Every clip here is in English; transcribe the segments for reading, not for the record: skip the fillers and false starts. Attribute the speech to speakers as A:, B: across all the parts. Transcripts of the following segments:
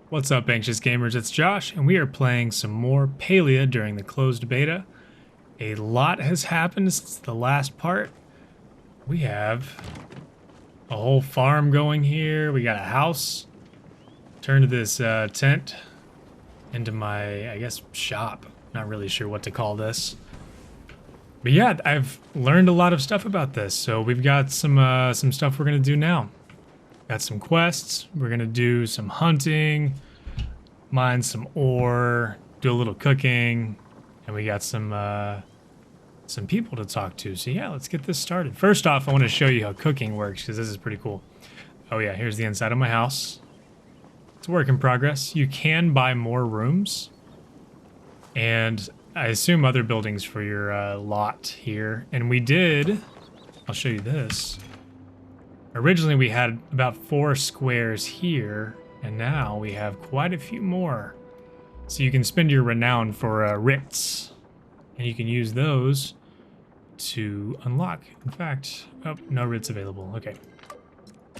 A: What's up, anxious gamers? It's Josh, and we are playing some more Palia during the closed beta. A lot has happened since the last part. We have a whole farm going here. We got a house. Turned this tent into my, I guess, shop. Not really sure what to call this. But yeah, I've learned a lot of stuff about this. So we've got some stuff we're gonna do now. Got some quests. We're gonna do some hunting, mine some ore, do a little cooking, and we got some people to talk to. So yeah, let's get this started. First off, I want to show you how cooking works because this is pretty cool. Oh yeah, here's the inside of my house. It's a work in progress. You can buy more rooms, and I assume other buildings for your lot here. And we did. I'll show you this. Originally, we had about 4 squares here, and now we have quite a few more. So you can spend your renown for writs, and you can use those to unlock. In fact, oh, no writs available. Okay.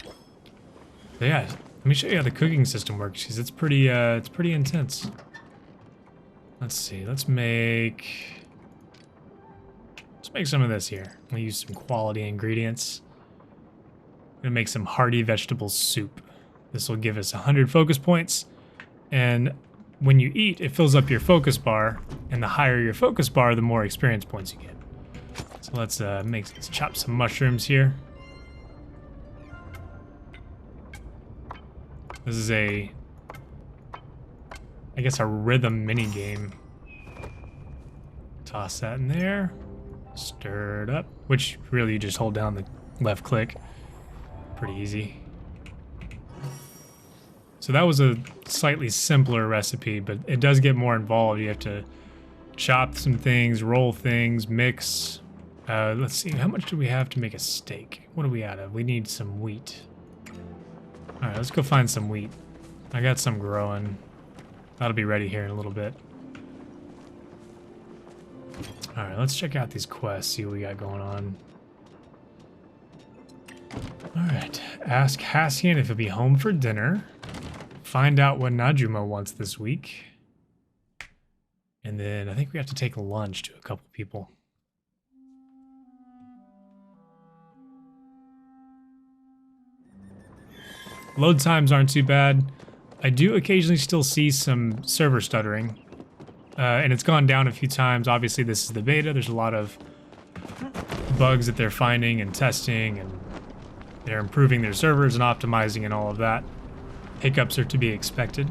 A: So yeah, let me show you how the cooking system works, because it's pretty intense. Let's see. Let's make some of this here. We'll use some quality ingredients. Gonna make some hearty vegetable soup. This will give us 100 focus points, and when you eat, it fills up your focus bar, and the higher your focus bar, the more experience points you get. So let's chop some mushrooms here. This is I guess a rhythm mini game. Toss that in there, stir it up, which really you just hold down the left click. Pretty easy. So that was a slightly simpler recipe, but it does get more involved. You have to chop some things, roll things, mix. Let's see, how much do we have to make a steak? What are we out of? We need some wheat. All right, let's go find some wheat. I got some growing. That'll be ready here in a little bit. All right, let's check out these quests, see what we got going on. Alright, ask Hassian if he'll be home for dinner. Find out what Najuma wants this week. And then I think we have to take lunch to a couple people. Load times aren't too bad. I do occasionally still see some server stuttering. And it's gone down a few times. Obviously this is the beta. There's a lot of bugs that they're finding and testing, and they're improving their servers and optimizing and all of that. Hiccups are to be expected.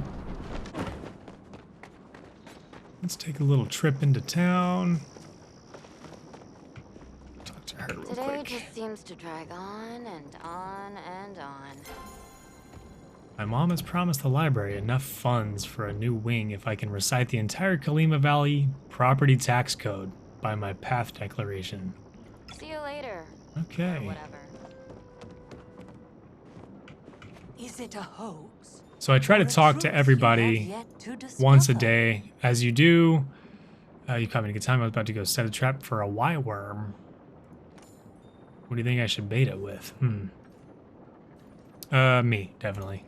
A: Let's take a little trip into town. Talk to her real quick.
B: Today just seems to drag on and on and on.
A: My mom has promised the library enough funds for a new wing if I can recite the entire Kalima Valley property tax code by my path declaration.
B: See you later.
A: Okay.
B: Or whatever.
C: Is it a hoax?
A: So I try to talk to everybody once a day. As you do, you caught me at a good time. I was about to go set a trap for a Y-worm. What do you think I should bait it with? Me, definitely.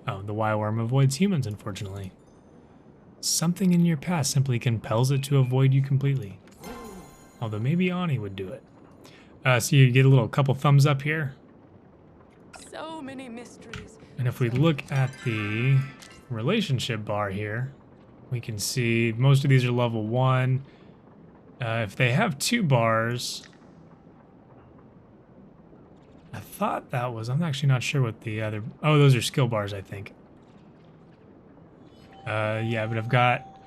A: Oh, the Y-worm avoids humans, unfortunately. Something in your past simply compels it to avoid you completely. Although maybe Ani would do it. So you get a couple thumbs up here.
C: So many mysteries.
A: And if we look at the relationship bar here, we can see most of these are level 1. If they have 2 bars, I thought that was, I'm actually not sure what the other, oh, those are skill bars, I think. Yeah, but I've got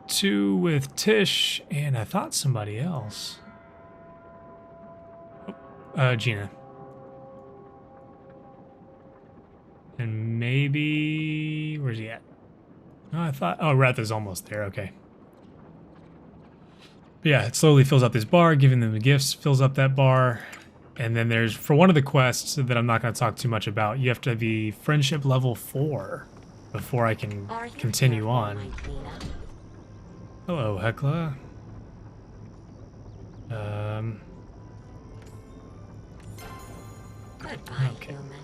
A: 2 with Tish, and I thought somebody else. Oh, Gina. And maybe, where's he at? Oh, I thought, oh, Wrath is almost there, okay. But yeah, it slowly fills up this bar, giving them the gifts, fills up that bar. And then there's, for one of the quests that I'm not going to talk too much about, you have to be friendship level 4 before I can continue on. Hello, Hecla.
B: Goodbye,
A: Okay.
B: human.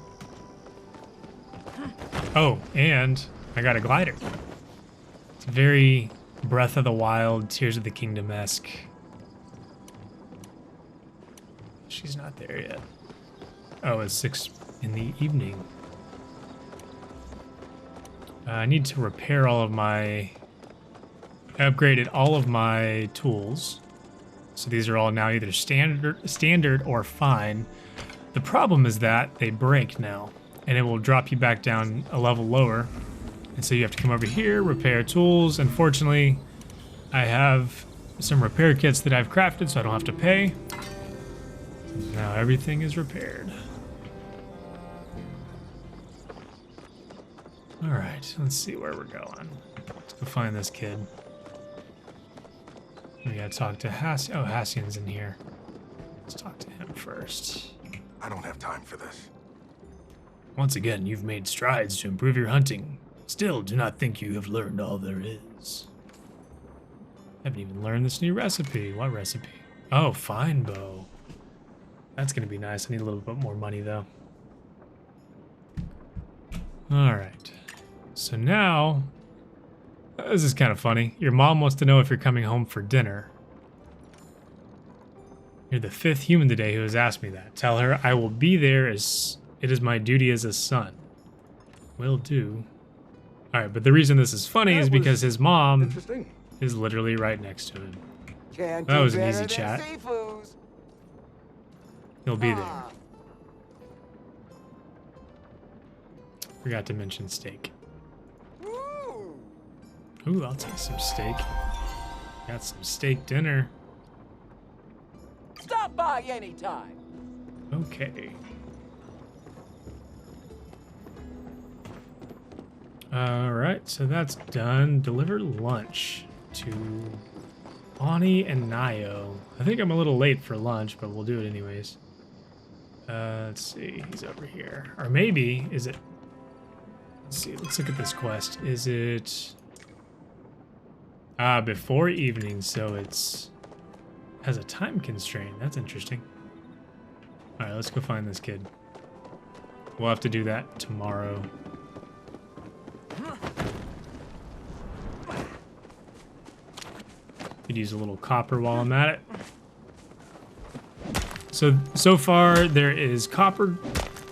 A: Oh, and I got a glider. It's very Breath of the Wild, Tears of the Kingdom-esque. She's not there yet. Oh, it's 6 in the evening. I need to repair all of my... I upgraded all of my tools. So these are all now either standard or fine. The problem is that they break now, and it will drop you back down a level lower. And so you have to come over here, repair tools. Unfortunately, I have some repair kits that I've crafted, so I don't have to pay. Now everything is repaired. All right, let's see where we're going. Let's go find this kid. We gotta talk to Hassian. Oh, Hassian's in here. Let's talk to him first.
D: I don't have time for this.
A: Once again, you've made strides to improve your hunting. Still, do not think you have learned all there is. Haven't even learned this new recipe. What recipe? Oh, fine bow. That's gonna be nice. I need a little bit more money though. All right. So now, this is kind of funny. Your mom wants to know if you're coming home for dinner. You're the 5th human today who has asked me that. Tell her I will be there as it is my duty as a son. Will do. All right, but the reason this is funny is because his mom is literally right next to him. That was an easy chat. He'll be there. Forgot to mention steak. Ooh, I'll take some steak. Got some steak dinner.
E: Stop by anytime.
A: Okay. Alright, so that's done. Deliver lunch to Ani and Nayo. I think I'm a little late for lunch, but we'll do it anyways. Let's see, he's over here. Or maybe, is it... Let's see, let's look at this quest. Is it... before evening, so it's... has a time constraint. That's interesting. Alright, let's go find this kid. We'll have to do that tomorrow. Could use a little copper while I'm at it. So far there is copper,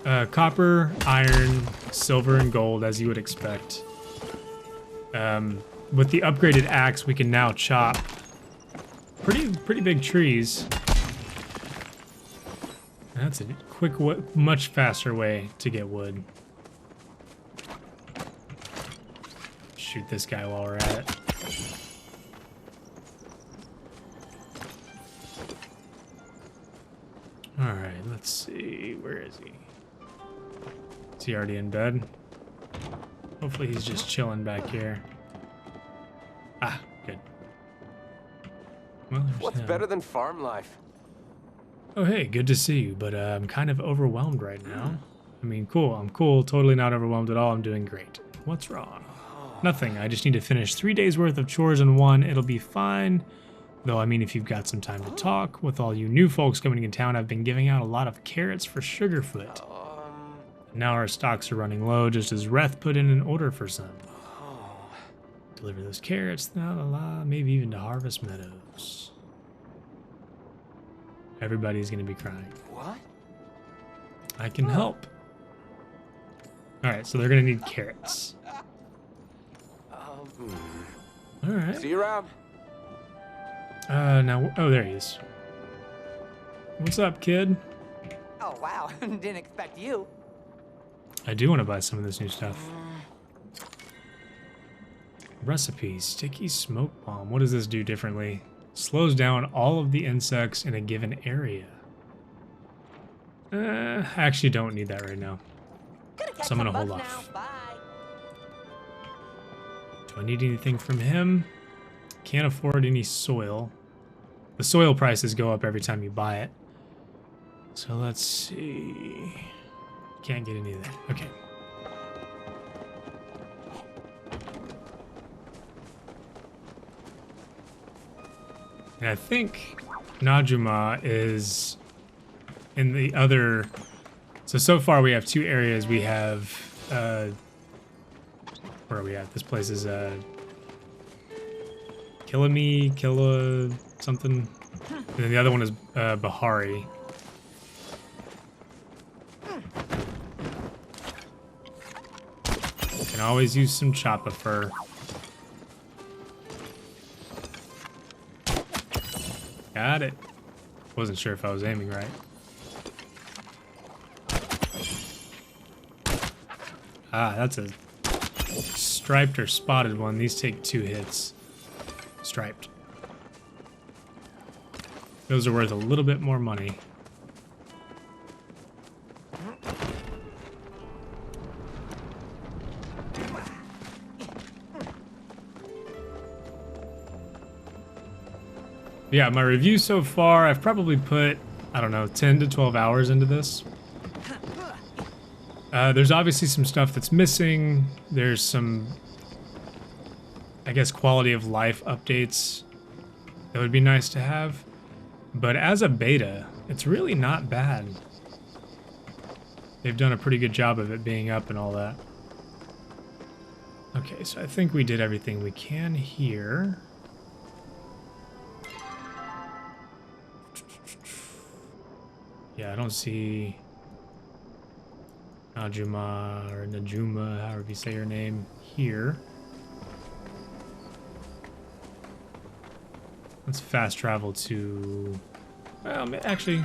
A: iron, silver, and gold, as you would expect. With the upgraded axe, we can now chop pretty big trees. That's a quick, much faster way to get wood. Shoot this guy while we're at it. Alright, let's see. Where is he? Is he already in bed? Hopefully he's just chilling back here. Ah, good. Well,
E: What's
A: him.
E: better than farm life?
A: Oh, hey, good to see you, but I'm kind of overwhelmed right now. I mean, cool, I'm cool, totally not overwhelmed at all, I'm doing great. What's wrong? Nothing, I just need to finish 3 days worth of chores in one, it'll be fine. Though, I mean, if you've got some time to talk, with all you new folks coming in town, I've been giving out a lot of carrots for Sugarfoot. Now our stocks are running low, just as Reth put in an order for some. Deliver those carrots, la la la, maybe even to Harvest Meadows. Everybody's gonna be crying.
E: What?
A: I can help. Alright, so they're gonna need carrots. Alright.
E: See you around.
A: Now, oh, there he is. What's up, kid?
F: Oh, wow. Didn't expect you.
A: I do want to buy some of this new stuff. Recipe, sticky smoke bomb. What does this do differently? Slows down all of the insects in a given area. I actually don't need that right now. So I'm gonna hold off. Do I need anything from him? Can't afford any soil. The soil prices go up every time you buy it. So let's see. Can't get any of that. Okay. And I think Najuma is in the other... So far we have 2 areas. We have Where are we at? This place is Killa something. And then the other one is Bahari. Can always use some Chapaa fur. Got it. Wasn't sure if I was aiming right. Ah, that's a striped or spotted one. These take 2 hits. Striped. Those are worth a little bit more money. Yeah, my review so far, I've probably put, I don't know, 10 to 12 hours into this. There's obviously some stuff that's missing. There's some, I guess, quality of life updates that would be nice to have. But as a beta, it's really not bad. They've done a pretty good job of it being up and all that. Okay, so I think we did everything we can here. Yeah, I don't see Najuma or Najuma, however you say your name, here. Let's fast travel to... Well, actually,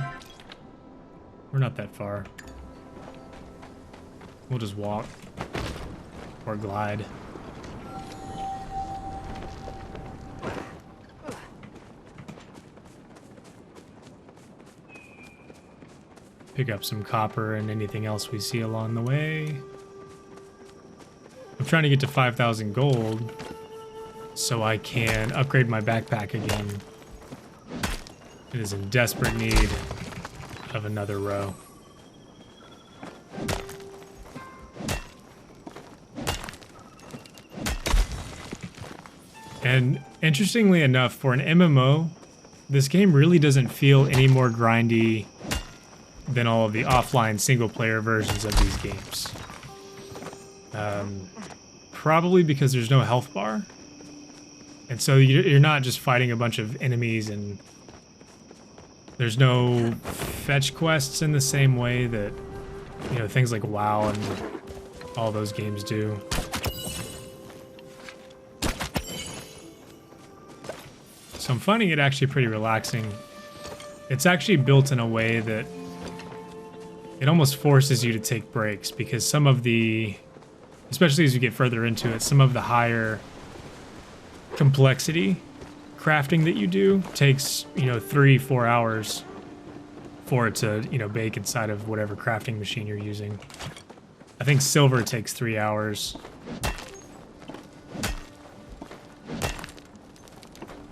A: we're not that far. We'll just walk or glide. Pick up some copper and anything else we see along the way. I'm trying to get to 5,000 gold so I can upgrade my backpack again. It is in desperate need of another row. And interestingly enough, for an MMO, this game really doesn't feel any more grindy than all of the offline single-player versions of these games. Probably because there's no health bar. And so you're not just fighting a bunch of enemies, and there's no fetch quests in the same way that, you know, things like WoW and all those games do. So I'm finding it actually pretty relaxing. It's actually built in a way that it almost forces you to take breaks, because some of the, especially as you get further into it, some of the higher complexity crafting that you do takes, you know, 3-4 hours for it to, you know, bake inside of whatever crafting machine you're using. I think silver takes 3 hours.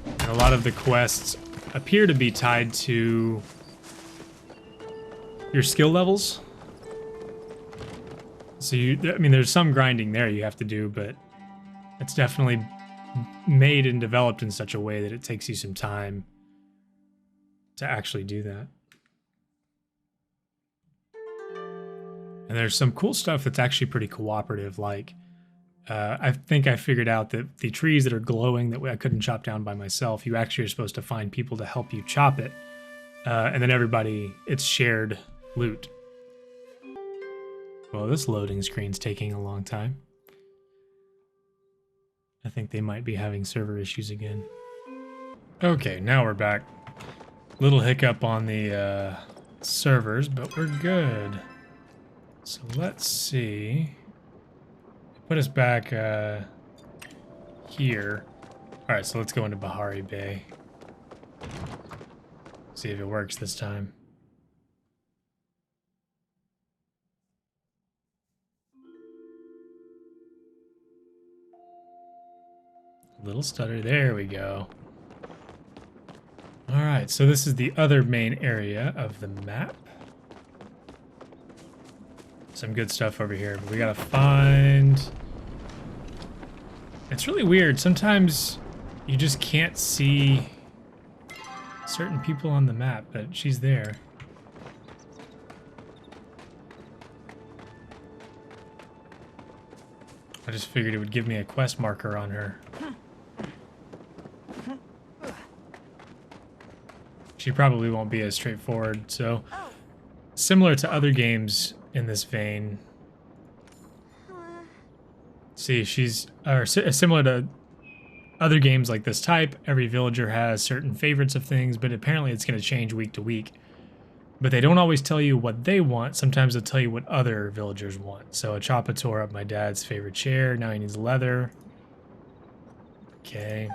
A: And a lot of the quests appear to be tied to your skill levels. So I mean, there's some grinding there you have to do, but it's definitely made and developed in such a way that it takes you some time to actually do that. And there's some cool stuff that's actually pretty cooperative, like I think I figured out that the trees that are glowing that I couldn't chop down by myself, you actually are supposed to find people to help you chop it. And then everybody, it's shared loot. Well, this loading screen's taking a long time. I think they might be having server issues again. Okay, now we're back. Little hiccup on the servers, but we're good. So let's see. Put us back here. All right, so let's go into Bahari Bay. See if it works this time. Little stutter, there we go. All right, so this is the other main area of the map. Some good stuff over here, but we gotta find... It's really weird. Sometimes you just can't see certain people on the map, but she's there. I just figured it would give me a quest marker on her. She probably won't be as straightforward, so similar to other games in this vein. See, similar to other games like this type, every villager has certain favorites of things, but apparently it's going to change week to week. But they don't always tell you what they want. Sometimes they'll tell you what other villagers want. So Chapaa tore up my dad's favorite chair. Now he needs leather. Okay.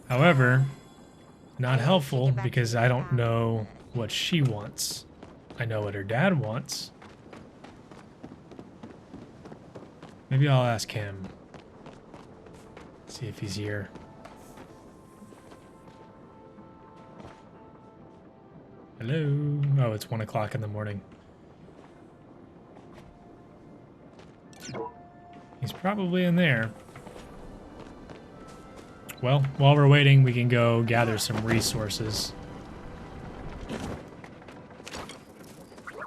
A: However, not helpful because I don't know what she wants. I know what her dad wants. Maybe I'll ask him. See if he's here. Hello? Oh, it's 1 o'clock in the morning. He's probably in there. Well, while we're waiting, we can go gather some resources.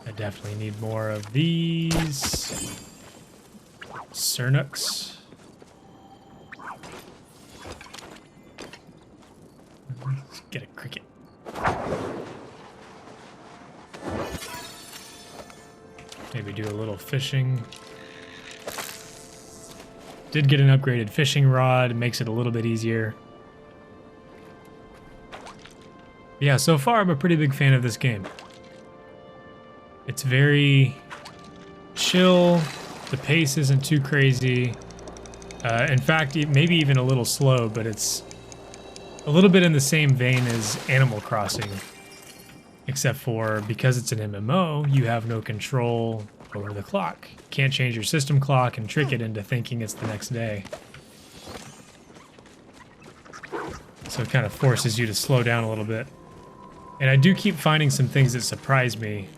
A: I definitely need more of these. Sernuks. Let's get a cricket. Maybe do a little fishing. Did get an upgraded fishing rod. It makes it a little bit easier. Yeah, so far I'm a pretty big fan of this game. It's very chill. The pace isn't too crazy. In fact, maybe even a little slow, but it's a little bit in the same vein as Animal Crossing. Except for, because it's an MMO, you have no control over the clock. You can't change your system clock and trick it into thinking it's the next day. So it kind of forces you to slow down a little bit. And I do keep finding some things that surprise me.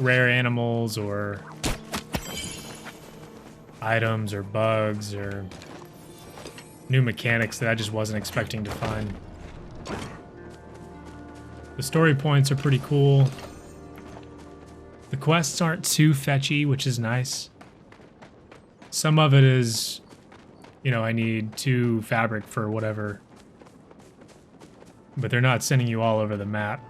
A: Rare animals or items or bugs or new mechanics that I just wasn't expecting to find. The story points are pretty cool. The quests aren't too fetchy, which is nice. Some of it is, you know, I need 2 fabric for whatever. But they're not sending you all over the map.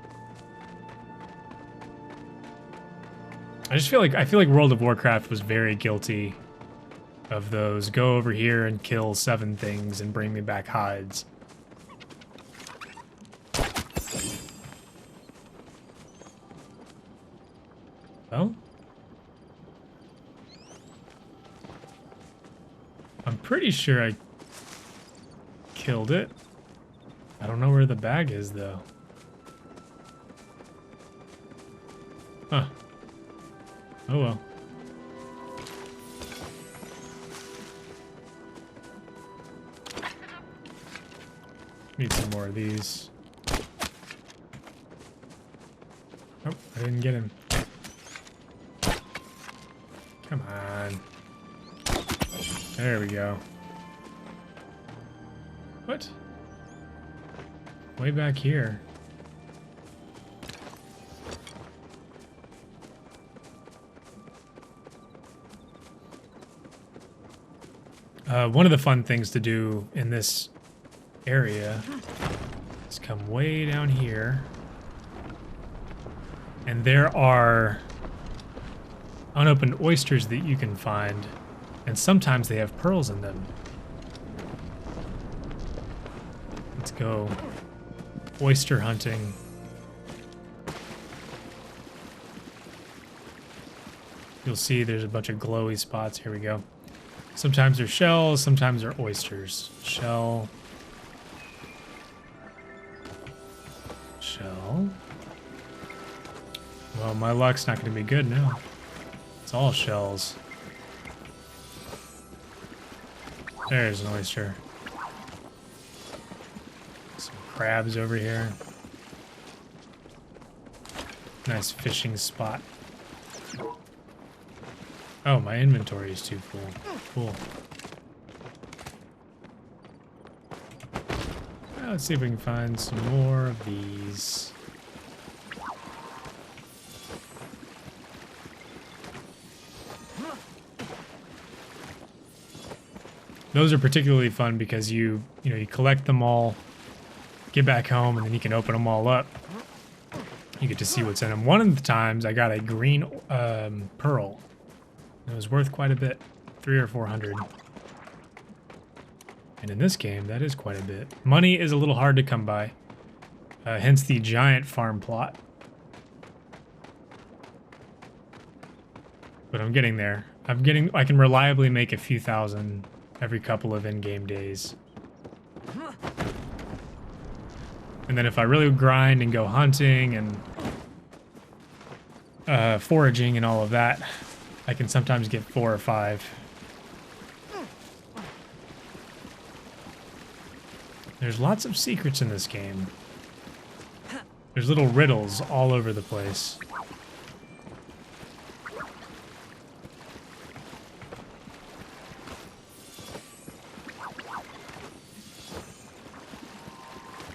A: I feel like World of Warcraft was very guilty of those. Go over here and kill 7 things and bring me back hides. Well, I'm pretty sure I killed it. I don't know where the bag is, though. Huh. Oh well. Need some more of these. Oh, I didn't get him. Come on. There we go. What? Way back here. One of the fun things to do in this area is come way down here. And there are unopened oysters that you can find, and sometimes they have pearls in them. Let's go oyster hunting. You'll see there's a bunch of glowy spots. Here we go. Sometimes they're shells, sometimes they're oysters. Shell. Shell. Well, my luck's not going to be good now. It's all shells. There's an oyster. Some crabs over here. Nice fishing spot. Oh, my inventory is too full. Cool. Well, let's see if we can find some more of these. Those are particularly fun because you collect them all, get back home, and then you can open them all up. You get to see what's in them. One of the times I got a green pearl. It was worth quite a bit, 300 or 400. And in this game, that is quite a bit. Money is a little hard to come by, hence the giant farm plot. But I'm getting there. I can reliably make a few thousand every couple of in-game days. And then if I really grind and go hunting and foraging and all of that, I can sometimes get 4 or 5. There's lots of secrets in this game. There's little riddles all over the place.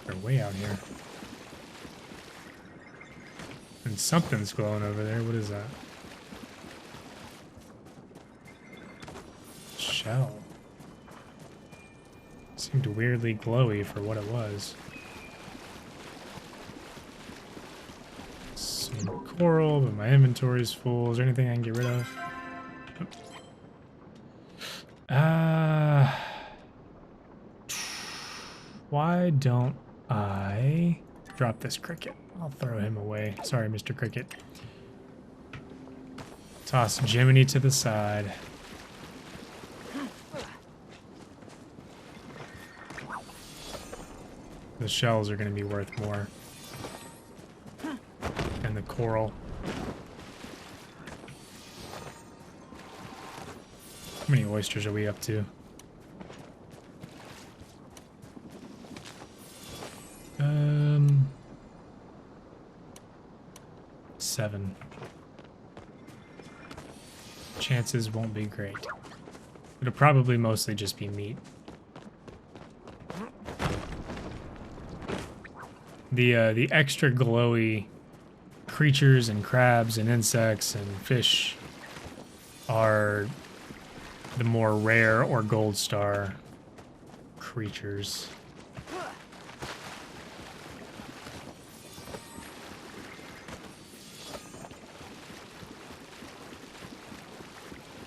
A: They're way out here. And something's glowing over there. What is that? Shell. Seemed weirdly glowy for what it was. Some coral, but my inventory's full. Is there anything I can get rid of? Why don't I drop this cricket? I'll throw him away. Sorry, Mr. Cricket. Toss Jiminy to the side. The shells are going to be worth more. And the coral. How many oysters are we up to? 7. Chances won't be great. It'll probably mostly just be meat. The extra glowy creatures and crabs and insects and fish are the more rare or gold star creatures.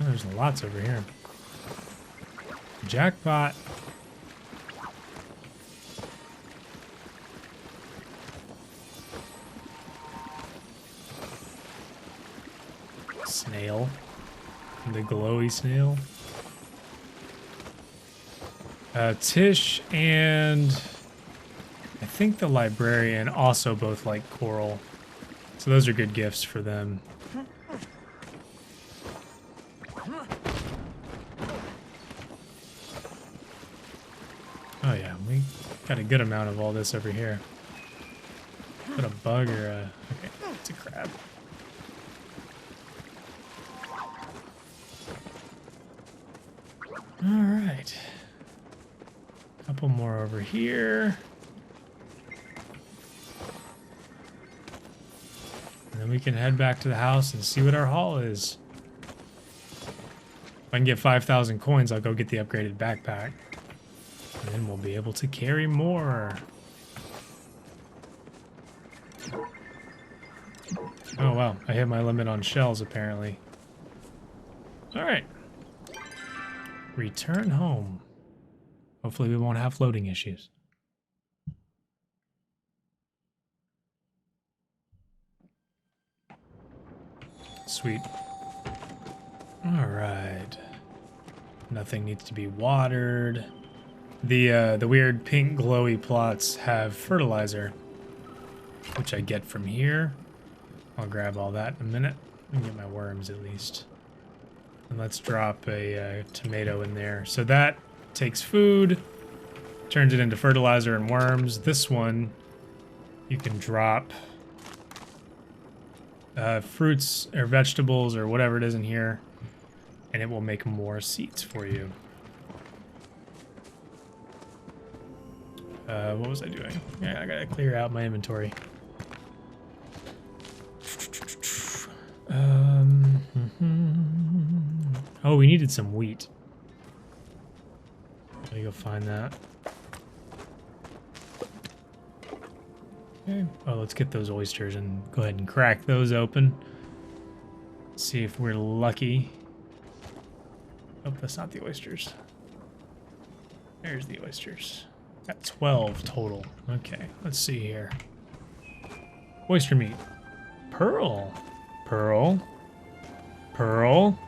A: Oh, there's lots over here. Jackpot. Snail. The glowy snail. Tish and I think the librarian also both like coral. So those are good gifts for them. Oh yeah, we got a good amount of all this over here. Is that a bug or a... Okay, it's a crab. Alright. Couple more over here. And then we can head back to the house and see what our haul is. If I can get 5,000 coins, I'll go get the upgraded backpack. And then we'll be able to carry more. Oh wow, I hit my limit on shells apparently. Alright. Return home. Hopefully we won't have floating issues. Sweet. Alright. Nothing needs to be watered. The weird pink glowy plots have fertilizer, which I get from here. I'll grab all that in a minute and get my worms at least. And let's drop a tomato in there. So that takes food, turns it into fertilizer and worms. This one, you can drop fruits or vegetables or whatever it is in here, and it will make more seeds for you. What was I doing? Yeah, I gotta clear out my inventory. Oh, we needed some wheat. me go find that. Okay. Oh, let's get those oysters and go ahead and crack those open. See if we're lucky. Oh, that's not the oysters. There's the oysters. Got 12 total. Okay, let's see here. Oyster meat. Pearl. Pearl. Pearl.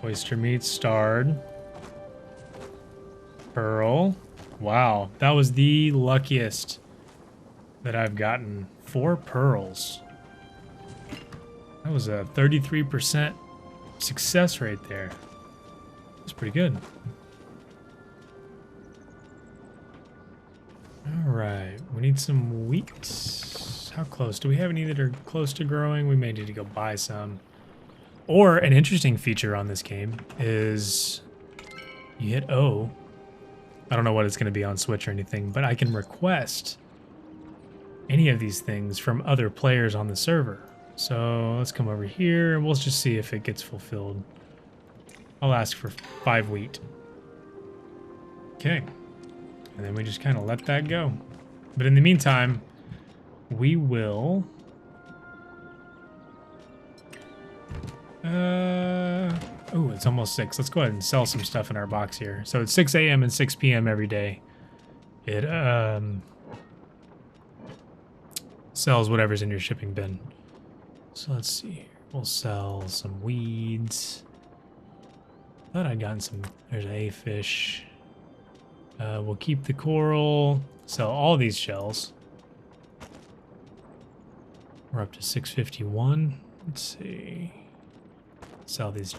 A: Oyster meat starred. Pearl. Wow, that was the luckiest that I've gotten. 4 pearls. That was a 33% success rate there. That's pretty good. All right, we need some wheat. How close? Do we have any that are close to growing? We may need to go buy some. Or an interesting feature on this game is you hit O. I don't know what it's going to be on Switch or anything, but I can request any of these things from other players on the server. So let's come over here and we'll just see if it gets fulfilled. I'll ask for 5 wheat. Okay. And then we just kind of let that go. But in the meantime, we will... Oh, it's almost 6. Let's go ahead and sell some stuff in our box here. So it's 6 a.m. and 6 p.m. every day. It sells whatever's in your shipping bin. So let's see here. We'll sell some weeds. Thought I'd gotten some... There's a fish. We'll keep the coral. Sell all these shells. We're up to 651. Let's see. Sell these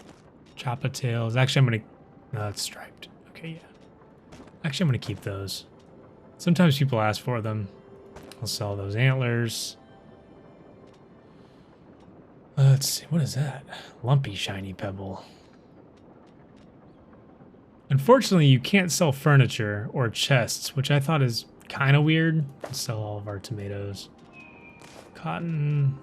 A: Chapaa tails. Actually, I'm going to... No, it's striped. Okay, yeah. Actually, I'm going to keep those. Sometimes people ask for them. I'll sell those antlers. Let's see. What is that? Lumpy shiny pebble. Unfortunately, you can't sell furniture or chests, which I thought is kind of weird. Let's sell all of our tomatoes. Cotton.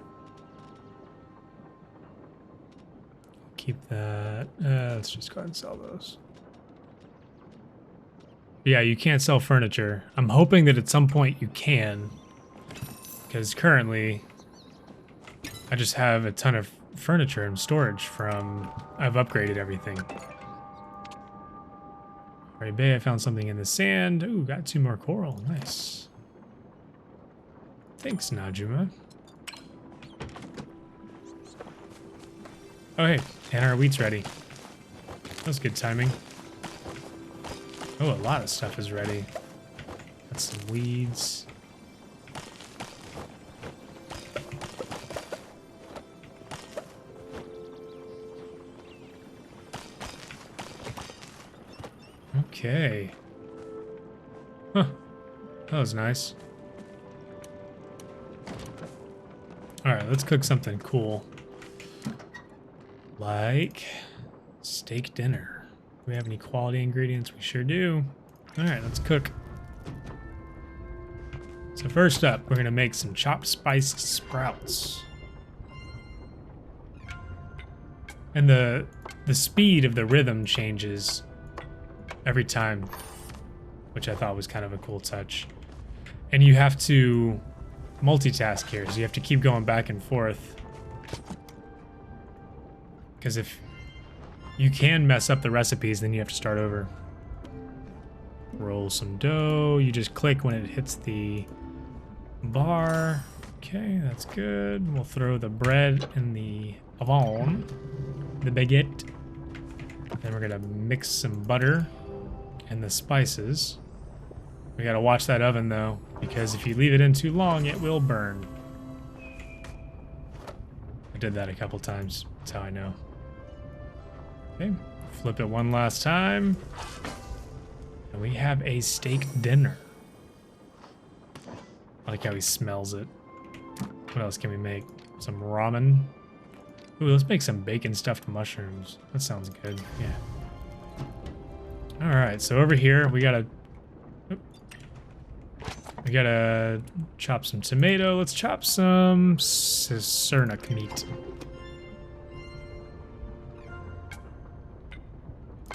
A: Keep that. Let's just go ahead and sell those. Yeah, you can't sell furniture. I'm hoping that at some point you can. Because currently, I just have a ton of furniture and storage from... I've upgraded everything. Alright, Bay, I found something in the sand. Ooh, got 2 more coral. Nice. Thanks, Najuma. Oh, hey. And our wheat's ready. That was good timing. Oh, a lot of stuff is ready. Got some weeds. Okay. Huh. That was nice. Alright, let's cook something cool. Like steak dinner. Do we have any quality ingredients? We sure do. Alright, let's cook. So first up, we're going to make some chopped spiced sprouts. And the speed of the rhythm changes every time, which I thought was kind of a cool touch. And you have to multitask here, so you have to keep going back and forth. Because if you can mess up the recipes, then you have to start over. Roll some dough. You just click when it hits the bar. Okay, that's good. We'll throw the bread in the oven, the baguette. Then we're gonna mix some butter and the spices. We gotta watch that oven though, because if you leave it in too long, it will burn. I did that a couple times. That's how I know. Okay, flip it one last time. And we have a steak dinner. I like how he smells it. What else can we make? Some ramen. Ooh, let's make some bacon stuffed mushrooms. That sounds good, yeah. All right, so over here we gotta chop some tomato. Let's chop some Sernuk meat.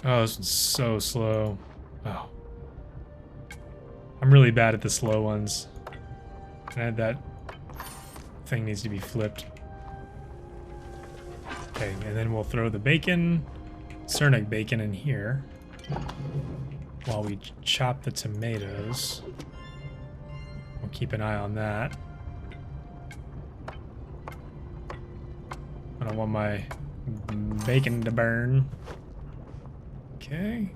A: Oh, this one's so slow. Oh. I'm really bad at the slow ones. And that thing needs to be flipped. Okay, and then we'll throw the bacon, Sernuk bacon in here while we chop the tomatoes. We'll keep an eye on that. I don't want my bacon to burn. Okay.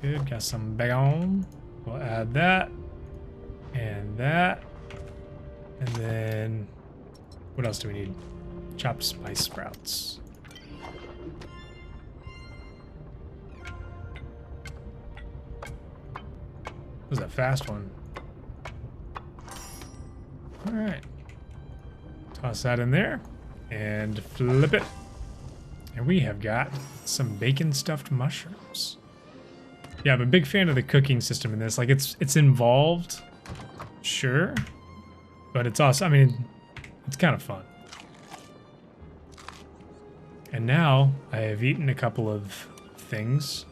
A: Good, got some bacon. We'll add that. And that. And then what else do we need? Chopped spice sprouts. That was a fast one. Alright. Toss that in there. And flip it. And we have got some bacon stuffed mushrooms. Yeah, I'm a big fan of the cooking system in this. Like, it's involved, sure, but it's awesome. I mean, it's kind of fun. And now I have eaten a couple of things.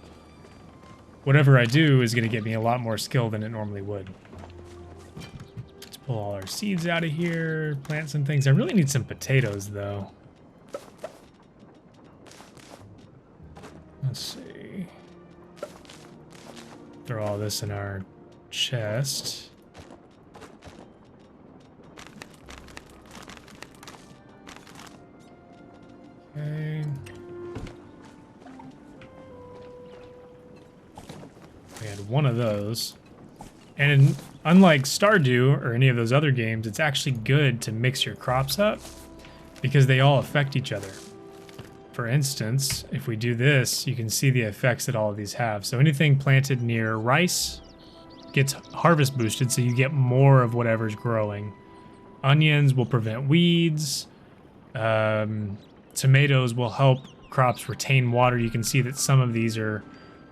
A: Whatever I do is going to get me a lot more skill than it normally would. Let's pull all our seeds out of here, plant some things. I really need some potatoes, though. Let's see. Throw all this in our chest. Okay. We had one of those. And unlike Stardew or any of those other games, it's actually good to mix your crops up because they all affect each other. For instance, if we do this, you can see the effects that all of these have. So anything planted near rice gets harvest boosted, so you get more of whatever's growing. Onions will prevent weeds. Tomatoes will help crops retain water. You can see that some of these are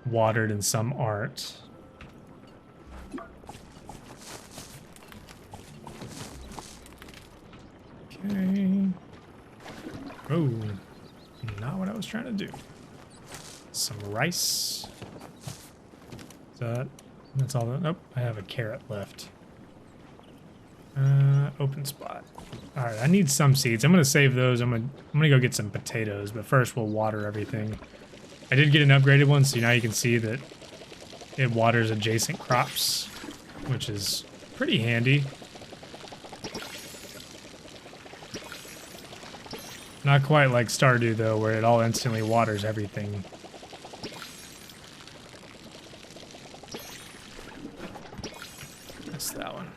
A: watered and some aren't. Okay. Oh. Not what I was trying to do. Some rice. That's all that. Nope, I have a carrot left. Open spot. All right, I need some seeds. I'm gonna save those. I'm gonna go get some potatoes, but first we'll water everything. I did get an upgraded one, so now you can see that it waters adjacent crops, which is pretty handy. Not quite like Stardew, though, where it all instantly waters everything. That's that one.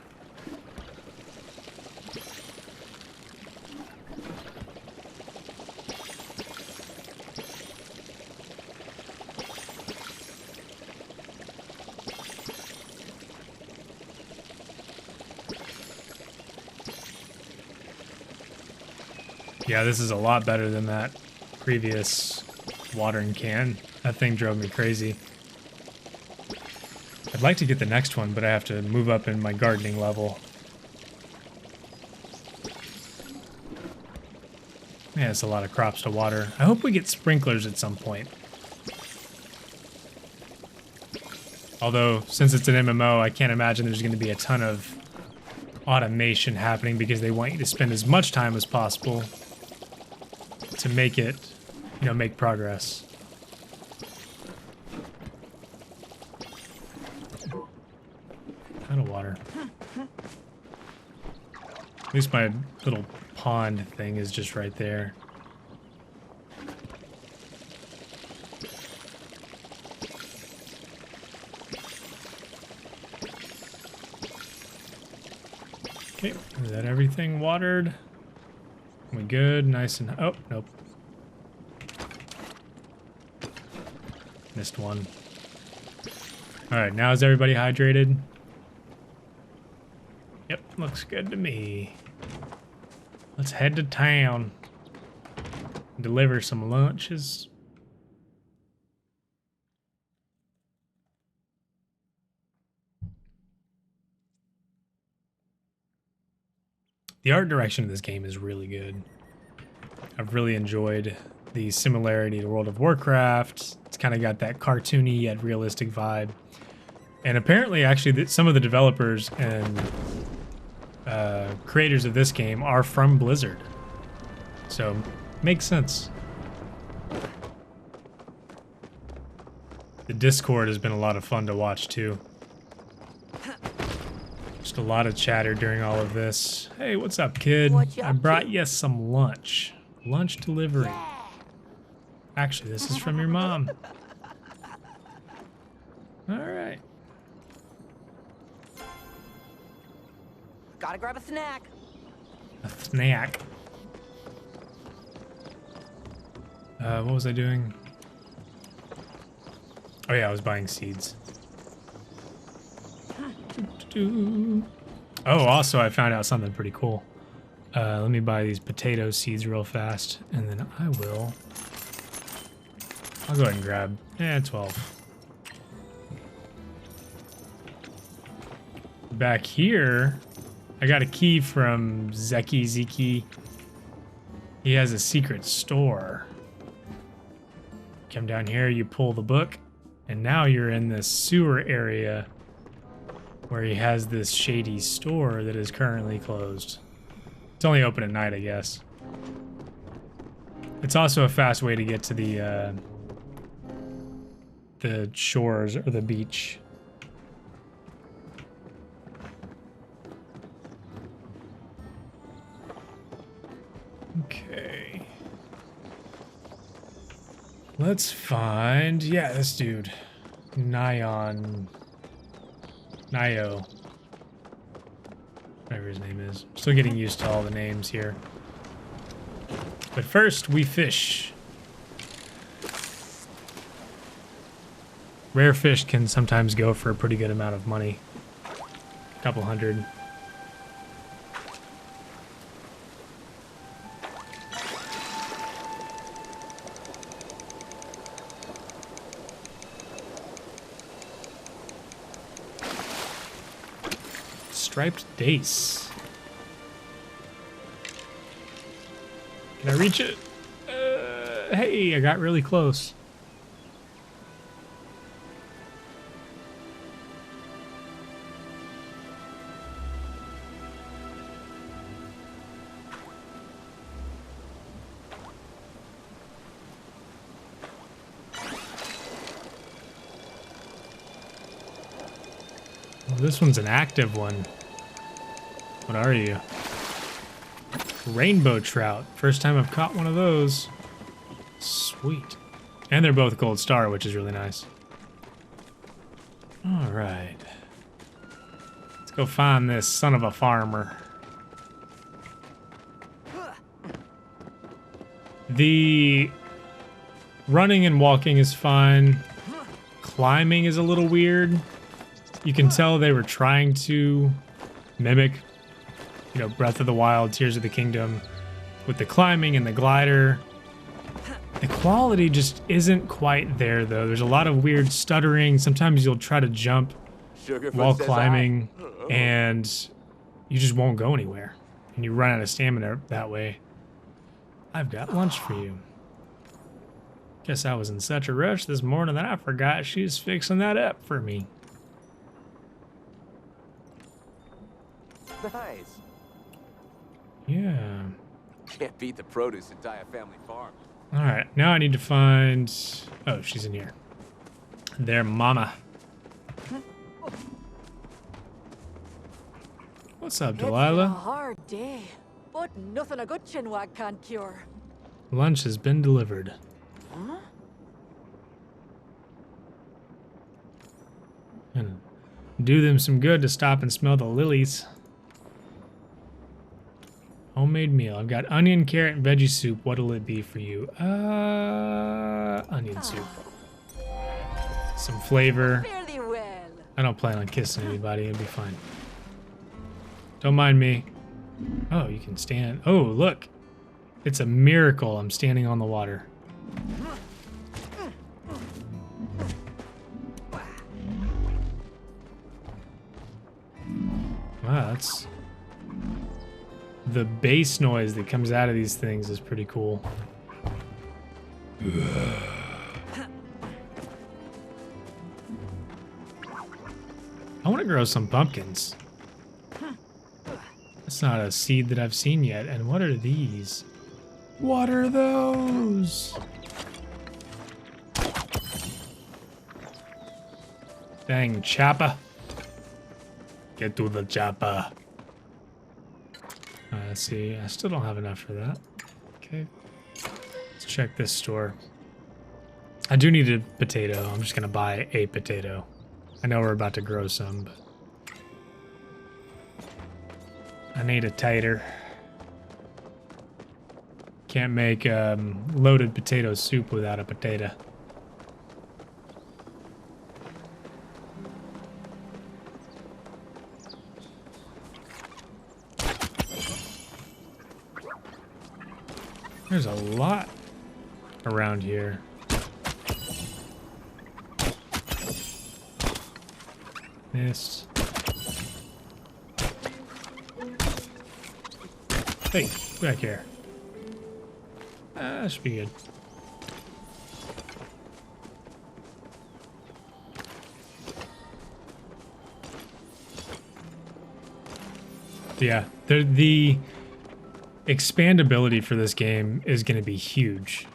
A: Yeah, this is a lot better than that previous watering can. That thing drove me crazy. I'd like to get the next one, but I have to move up in my gardening level. Yeah, it's a lot of crops to water. I hope we get sprinklers at some point. Although, since it's an MMO, I can't imagine there's going to be a ton of automation happening because they want you to spend as much time as possible to make it, you know, make progress. Kind of water. At least my little pond thing is just right there. Okay, is that everything watered? We good? Nice and... Oh, nope. Missed one. Alright, now is everybody hydrated? Yep, looks good to me. Let's head to town. Deliver some lunches. The art direction of this game is really good. I've really enjoyed the similarity to World of Warcraft. It's kind of got that cartoony yet realistic vibe. And apparently, actually, some of the developers and creators of this game are from Blizzard. So, makes sense. The Discord has been a lot of fun to watch, too. Just a lot of chatter during all of this. Hey, what's up, kid?
C: What you
A: I
C: up
A: brought
C: to?
A: you some lunch. Lunch delivery. Actually, this is from your mom. All right.
F: Gotta grab a snack.
A: A snack. What was I doing? Oh yeah, I was buying seeds. Oh, also I found out something pretty cool. Let me buy these potato seeds real fast, and then I'll go ahead and grab, 12. Back here, I got a key from Zeki. He has a secret store. Come down here, you pull the book, and now you're in this sewer area where he has this shady store that is currently closed. It's only open at night, I guess. It's also a fast way to get to the shores or the beach. Okay. Let's find, this dude. Nio. Whatever his name is. Still getting used to all the names here. But first, we fish. Rare fish can sometimes go for a pretty good amount of money. A couple hundred. Striped dace. Can I reach it? Hey, I got really close. Well, this one's an active one. What are you? Rainbow trout. First time I've caught one of those. Sweet. And they're both gold star, which is really nice. All right. Let's go find this son of a farmer. The running and walking is fine. Climbing is a little weird. You can tell they were trying to mimic, Breath of the Wild, Tears of the Kingdom, with the climbing and the glider. The quality just isn't quite there, though. There's a lot of weird stuttering. Sometimes you'll try to jump while climbing, and you just won't go anywhere. And you run out of stamina that way. I've got lunch for you. Guess I was in such a rush this morning that I forgot she was fixing that up for me.
E: Nice.
A: Yeah.
E: Can't beat the produce at Dia Family Farm.
A: All right, now I need to find... Oh, she's in here. There, mama. What's up,
C: It's been a
A: Delilah?
C: hard day, but nothing a good chinwag can't cure.
A: Lunch has been delivered.
C: Huh?
A: And do them some good to stop and smell the lilies. Homemade meal. I've got onion, carrot, and veggie soup. What'll it be for you? Onion soup. Some flavor.
C: Fare thee well.
A: I don't plan on kissing anybody. It'll be fine. Don't mind me. Oh, you can stand. Oh, look. It's a miracle I'm standing on the water. Wow, that's... The bass noise that comes out of these things is pretty cool. I want to grow some pumpkins. That's not a seed that I've seen yet. And what are these? What are those? Dang, Chapaa. Get to the Chapaa. Let's see. I still don't have enough for that. Okay. Let's check this store. I do need a potato. I'm just going to buy a potato. I know we're about to grow some, but I need a tater. Can't make loaded potato soup without a potato. There's a lot around here. Missed. Hey, back here. That should be good. Yeah, the expandability for this game is going to be huge.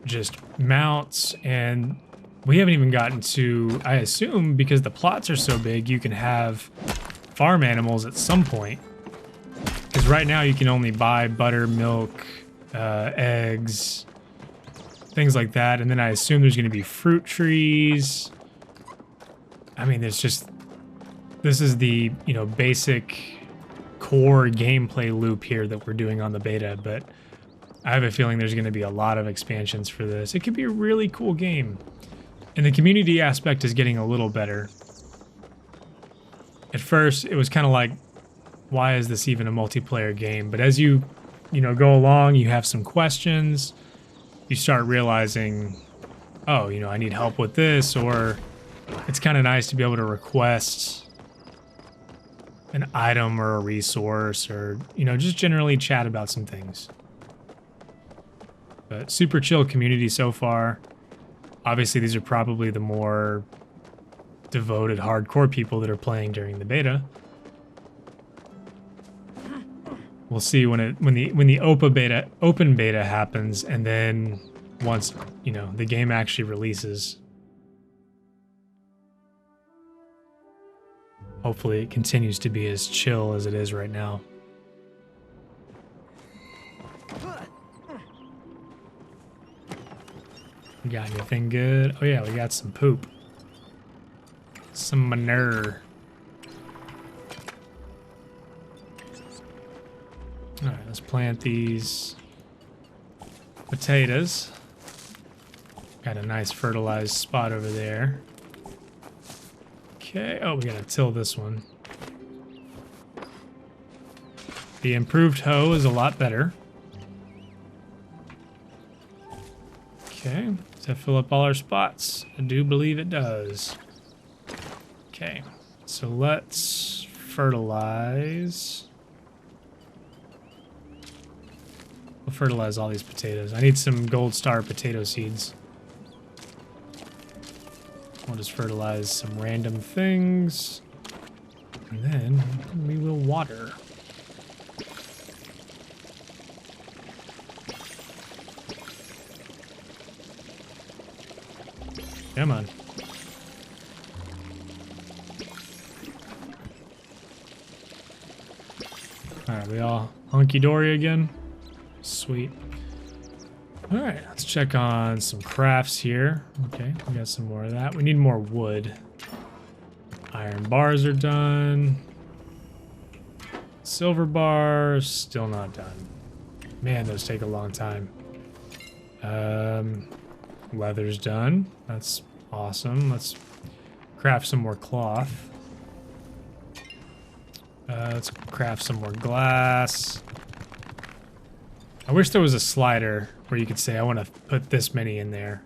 A: Just mounts, and we haven't even gotten to, I assume, because the plots are so big, you can have farm animals at some point. Because right now you can only buy butter, milk, eggs, things like that. And then I assume there's going to be fruit trees. I mean, there's just, this is the, you know, basic core gameplay loop here that we're doing on the beta, but I have a feeling there's going to be a lot of expansions for this. It could be a really cool game. And the community aspect is getting a little better. At first, it was kind of like, why is this even a multiplayer game? But as you go along, you have some questions, you start realizing, oh, you know, I need help with this, or it's kind of nice to be able to request an item or a resource, or, you know, just generally chat about some things. But super chill community so far. Obviously, these are probably the more devoted, hardcore people that are playing during the beta. We'll see when the open beta happens, and then once, you know, the game actually releases. Hopefully it continues to be as chill as it is right now. We got anything good? Oh yeah, we got some poop. Some manure. Alright, let's plant these potatoes. Got a nice fertilized spot over there. Okay, oh, we gotta till this one. The improved hoe is a lot better. Okay, does that fill up all our spots? I do believe it does. Okay, so let's fertilize. We'll fertilize all these potatoes. I need some gold star potato seeds. We'll just fertilize some random things. And then we will water. Come on. Alright, we all hunky-dory again? Sweet. Alright, let's check on some crafts here. Okay, we got some more of that. We need more wood. Iron bars are done. Silver bars, still not done. Man, those take a long time. Leather's done. That's awesome. Let's craft some more cloth. Let's craft some more glass. I wish there was a slider where you could say, I want to put this many in there.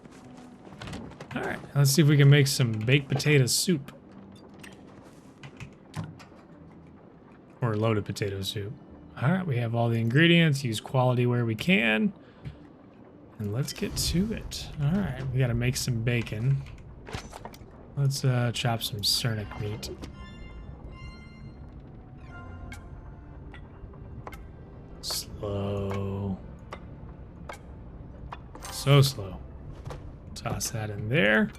A: Alright, let's see if we can make some baked potato soup. Or loaded potato soup. Alright, we have all the ingredients. Use quality where we can. And let's get to it. All right, we got to make some bacon. Let's chop some Sernuk meat. Slow. So slow. Toss that in there.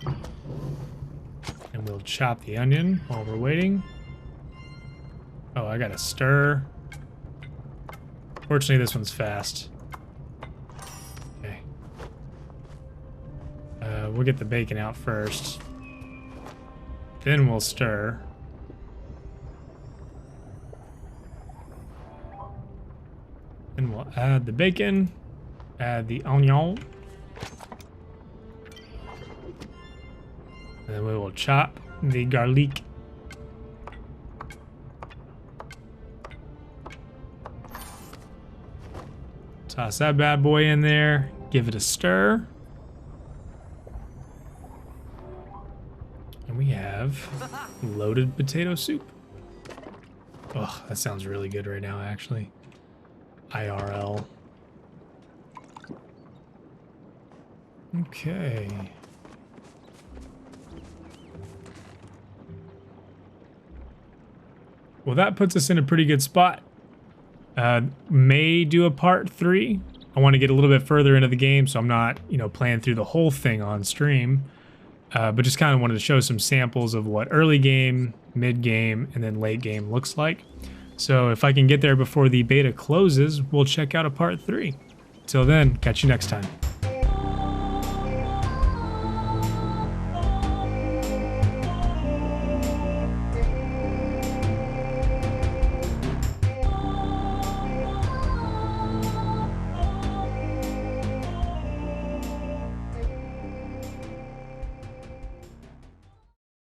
A: And we'll chop the onion while we're waiting. Oh, I gotta stir. Fortunately, this one's fast. Okay. We'll get the bacon out first. Then we'll stir. Then we'll add the bacon. Add the onion. And then we will chop the garlic. Toss that bad boy in there. Give it a stir. And we have loaded potato soup. Oh, that sounds really good right now, actually. IRL. Okay. Well, that puts us in a pretty good spot. May do a part 3. I want to get a little bit further into the game, so I'm not, playing through the whole thing on stream. But just kind of wanted to show some samples of what early game, mid game, and then late game looks like. So if I can get there before the beta closes, we'll check out a part 3. Till then, catch you next time.